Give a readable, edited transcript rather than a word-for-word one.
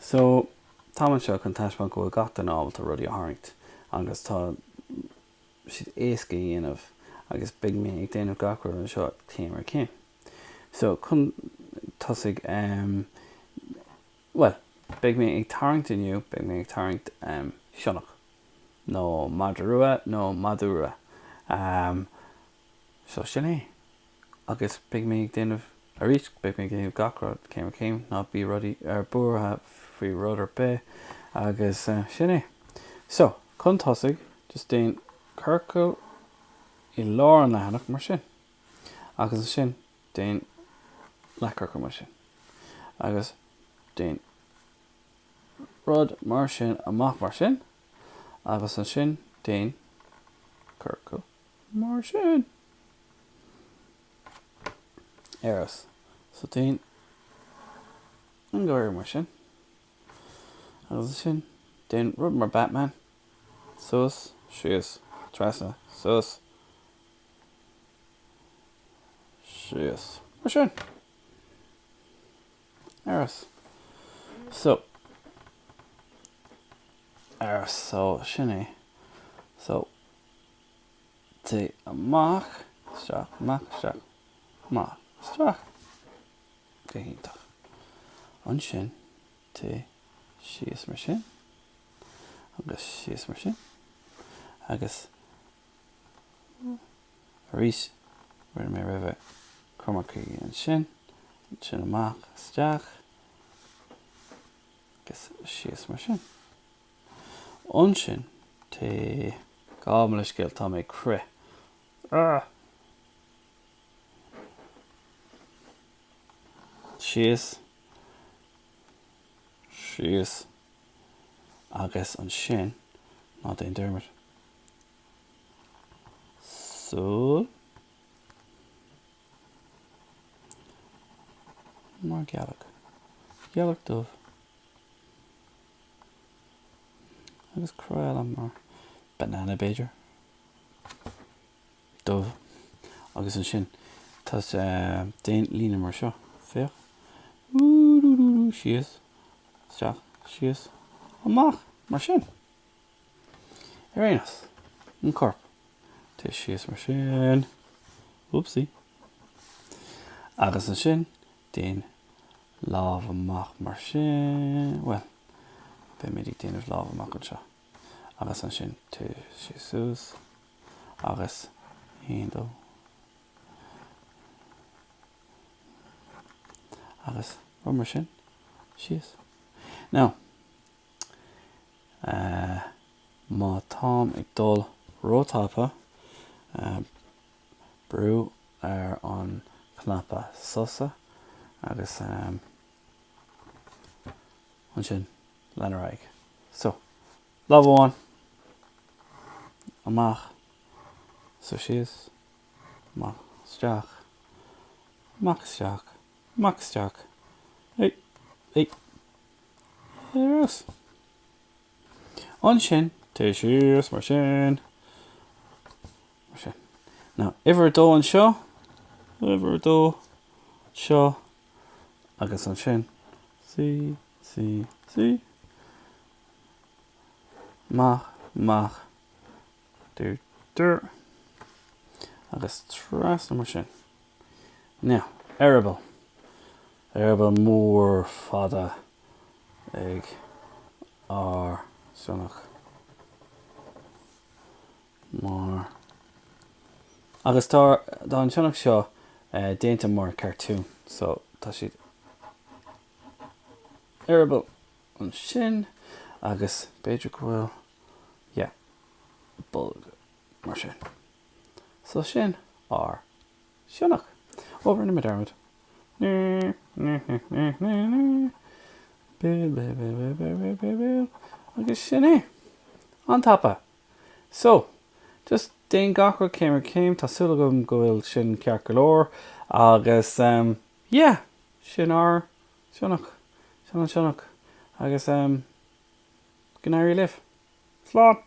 So táman seo chun taispeáin go gach den ábhalt a rudí a tharraingt agus tá siad éasca dhéanamh agus beag mé ag déanamh gach rud an seo céim ar céim. So chun tosaigh well, beag mé ag tarraingt inniu, beag mé ag tarraingt sionnach nó madrua nó madúra. So sin é. Agus beag mé ag déanamh arís, beag mé ag déanamh gach rud céim ar céim ná bí rudí ar búrtha faoi rud ar bé agus sin é. So chun tosaigh just déan curcail I lár an lehanach mar sin. Agus sin déan lecurcail mar sin. Agus déan rud mar sin amach mar sin. Agus an sin déan curcail mar sin. Eras. So déan an gáir mar sin. Agus sin déan rud mar Batman. Sus, sios, trasna, sus. Sios. Mar sin. Eras. So sin é. So té amach, straach, amach, straach, amach, straach. Gaithintach. An sin té sios mar sin. Agus sios mar sin. Agus arís rinne mé roimh cormacaí an sin amach, straach. Agus sios mar sin. An sin té gábhla scéal tá mé cre. Sios. Sios. Agus an sin ná déan dermid. Súl. Mar gealach. Gealach dubh. Agus cruel am mar banana beidir. Dubh. Agus an sin tas déan lína mar seo. Féach. Sios. Straach. Sios. Amach. Mar sin. Arénas. An corp. Té sios mar sin. Oopsie. Agus an sin déan lámh amach mar sin. Well, be mé ag déanamh lámh amach an seo. Agus an sin té sios. Agus híndó. Agus rud mar sin. Sios. Now, má tám ag dul rótápa brú ar an chnappa sosa agus an sin lenaráig. So, lámh amháin amach so sios amach straach amach straach amach straach é eras. An sin té sios mar sin. Mar sin. Now, iver dó an seo. Iver dó seo. Agus an sin. Sí. Mach. Dur. Agus tras mar sin. Now, arable. Arable mór fada ag ar sionnach. Mór. Agus tá an sionnach seo déanta mór cartoon. So tá siad arable an sin agus beidir go bhfuil bulg mar sin. So sin ar sionnach. Over in the middermid. Agus sin é. An tapa. So, just déan gach rud céim ar céim tá súla go bhfuil sin ceart go leor agus sin ar sionnach. Sionnach. Agus go nairí libh. Slán.